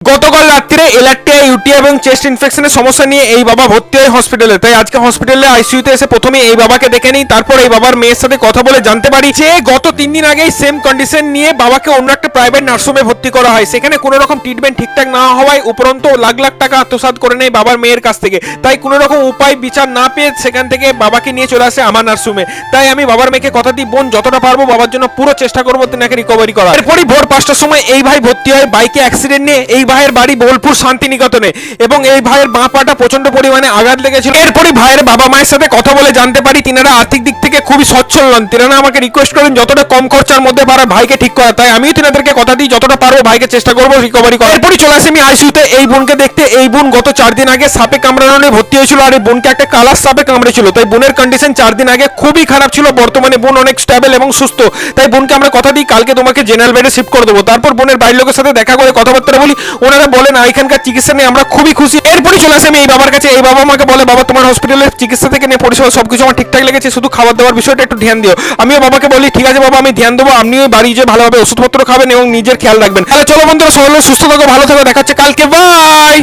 গতকাল রাত্রে এলার্টিয়া ইউটি এবং চেস্ট ইনফেকশনের সমস্যা নিয়ে এই বাবা ভর্তি হয় হসপিটালে। তাই আজকে হসপিটালে আইসিইউতে এসে প্রথমে এই বাবাকে দেখে নিই, তারপর এই বাবার মেয়ের সাথে কথা বলে জানতে পারি যে গত 3 দিন আগেই সেম কন্ডিশন নিয়ে বাবাকে অন্য একটা প্রাইভেট নার্সিংহোমে ভর্তি করা হয়। সেখানে কোনো রকম ট্রিটমেন্ট ঠিকঠাক না হওয়ায় উপরন্ত লাখ লাখ টাকা আত্মসাৎ করে নেয় বাবার মেয়ের কাছ থেকে। তাই কোনো রকম উপায় বিচার না পেয়ে সেখান থেকে বাবাকে নিয়ে চলে আসে আমার নার্সিংহোমে। তাই আমি বাবার মেয়েকে কথা দিই, বোন যতটা পারবো বাবার জন্য পুরো চেষ্টা করবো তেনাকে রিকভারি করা। এরপরই ভোর 5টার সময় এই ভাই ভর্তি হয় বাইকে অ্যাক্সিডেন্ট নিয়ে। এই ভাইয়ের বাড়ি বোলপুর শান্তিনিকেতনে এবং এই ভাইয়ের বাঁ পাটা প্রচন্ড পরিমাণে আঘাত লেগেছিল। এরপরই ভাইয়ের বাবা মায়ের সাথে কথা বলে জানতে পারি তিনারা আর্থিক দিক থেকে খুবই সচ্ছল নন। তিনারা আমাকে রিকোয়েস্ট করেন যতটা কম খরচার মধ্যে পারা ভাইকে ঠিক করা। তাই আমিও তিনাদেরকে কথা দিই যতটা পারবো ভাইকে চেষ্টা করবো রিকভারি করা। এরপরই চলে আসি আমি আইসিইউতে এই বোনকে দেখতে। এই বোন গত 4 দিন আগে সাপে কামড়ানো নিয়ে ভর্তি হয়েছিল আর এই বোনকে একটা কালার সাপে কামড়েছিল। তাই বোনের কন্ডিশন 4 দিন আগে খুবই খারাপ ছিল। বর্তমানে বোন অনেক স্টেবল এবং সুস্থ। তাই বোনকে আমরা কথা দিই কালকে তোমাকে জেনারেল বেডে শিফট করে দেবো। তারপর বোনের বাড়ির লোকের সাথে দেখা করে কথাবার্তা বলি, ওনারা বলেন এখানকার চিকিৎসা নিয়ে আমরা খুবই খুশি। এরপরই চলে আসে আমি এই বাবার কাছে। এই বাবা আমাকে বলে বাবা তোমার হসপিটালের চিকিৎসা থেকে নিয়ে পরিষেবা সবকিছু আমার ঠিকঠাক লেগেছে, শুধু খাবার দাবার বিষয়টা একটু ধ্যান দিও। আমিও বাবাকে বলি ঠিক আছে বাবা আমি ধ্যান দেবো, আপনিও বাড়ি যে ভালোভাবে ওষুধপত্র খাবেন এবং নিজের খেয়াল রাখবেন। তাহলে চলো বন্ধুরা সকলে সুস্থ থাকো, ভালো থাকো, দেখা হচ্ছে কালকে, বাই।